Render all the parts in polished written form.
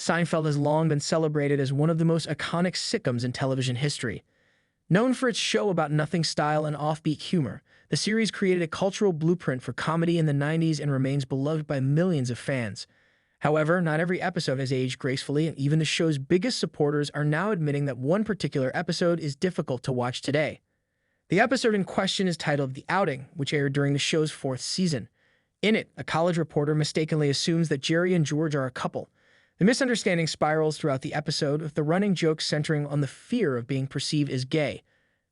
Seinfeld has long been celebrated as one of the most iconic sitcoms in television history. Known for its show about nothing style and offbeat humor, the series created a cultural blueprint for comedy in the 90s and remains beloved by millions of fans. However, not every episode has aged gracefully, and even the show's biggest supporters are now admitting that one particular episode is difficult to watch today. The episode in question is titled The Outing, which aired during the show's fourth season. In it, a college reporter mistakenly assumes that Jerry and George are a couple. The misunderstanding spirals throughout the episode, with the running joke centering on the fear of being perceived as gay,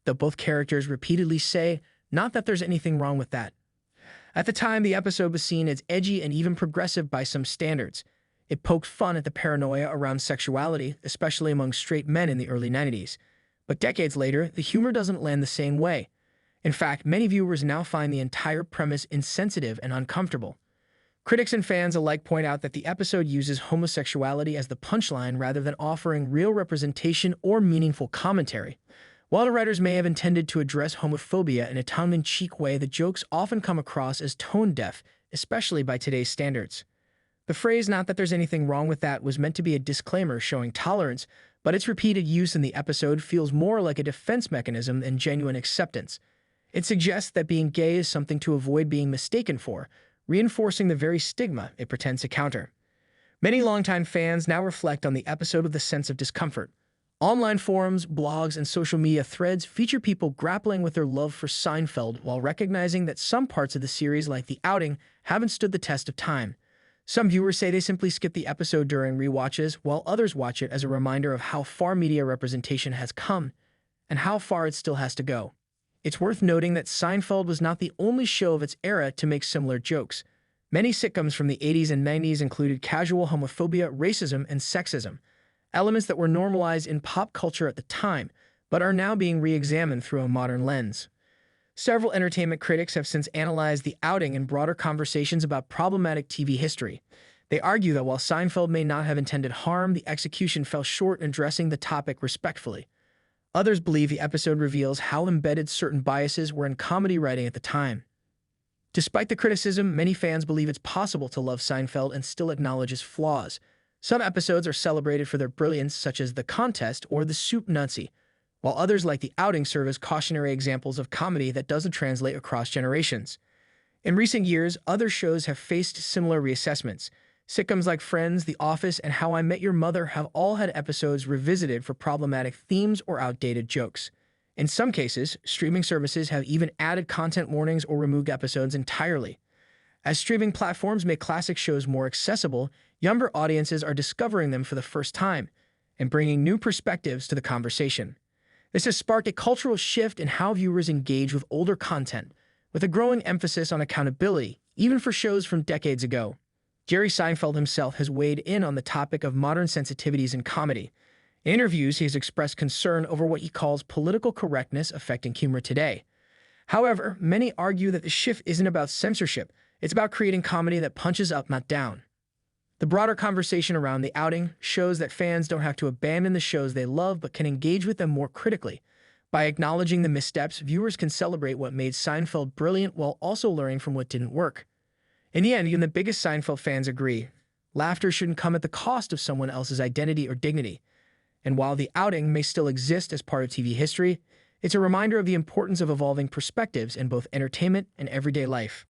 though both characters repeatedly say, not that there's anything wrong with that. At the time, the episode was seen as edgy and even progressive by some standards. It poked fun at the paranoia around sexuality, especially among straight men in the early 90s. But decades later, the humor doesn't land the same way. In fact, many viewers now find the entire premise insensitive and uncomfortable. Critics and fans alike point out that the episode uses homosexuality as the punchline rather than offering real representation or meaningful commentary. While the writers may have intended to address homophobia in a tongue-in-cheek way, the jokes often come across as tone-deaf, especially by today's standards. The phrase "not that there's anything wrong with that" was meant to be a disclaimer showing tolerance, but its repeated use in the episode feels more like a defense mechanism than genuine acceptance. It suggests that being gay is something to avoid being mistaken for, reinforcing the very stigma it pretends to counter. Many longtime fans now reflect on the episode with a sense of discomfort. Online forums, blogs, and social media threads feature people grappling with their love for Seinfeld while recognizing that some parts of the series, like The Outing, haven't stood the test of time. Some viewers say they simply skip the episode during rewatches, while others watch it as a reminder of how far media representation has come and how far it still has to go. It's worth noting that Seinfeld was not the only show of its era to make similar jokes. Many sitcoms from the 80s and 90s included casual homophobia, racism, and sexism, elements that were normalized in pop culture at the time, but are now being re-examined through a modern lens. Several entertainment critics have since analyzed The Outing in broader conversations about problematic TV history. They argue that while Seinfeld may not have intended harm, the execution fell short in addressing the topic respectfully. Others believe the episode reveals how embedded certain biases were in comedy writing at the time. Despite the criticism, many fans believe it's possible to love Seinfeld and still acknowledge its flaws. Some episodes are celebrated for their brilliance, such as The Contest or The Soup Nazi, while others like The Outing serve as cautionary examples of comedy that doesn't translate across generations. In recent years, other shows have faced similar reassessments. Sitcoms like Friends, The Office, and How I Met Your Mother have all had episodes revisited for problematic themes or outdated jokes. In some cases, streaming services have even added content warnings or removed episodes entirely. As streaming platforms make classic shows more accessible, younger audiences are discovering them for the first time and bringing new perspectives to the conversation. This has sparked a cultural shift in how viewers engage with older content, with a growing emphasis on accountability, even for shows from decades ago. Jerry Seinfeld himself has weighed in on the topic of modern sensitivities in comedy. In interviews, he has expressed concern over what he calls political correctness affecting humor today. However, many argue that the shift isn't about censorship. It's about creating comedy that punches up, not down. The broader conversation around The Outing shows that fans don't have to abandon the shows they love, but can engage with them more critically. By acknowledging the missteps, viewers can celebrate what made Seinfeld brilliant while also learning from what didn't work. In the end, even the biggest Seinfeld fans agree. Laughter shouldn't come at the cost of someone else's identity or dignity. And while The Outing may still exist as part of TV history, it's a reminder of the importance of evolving perspectives in both entertainment and everyday life.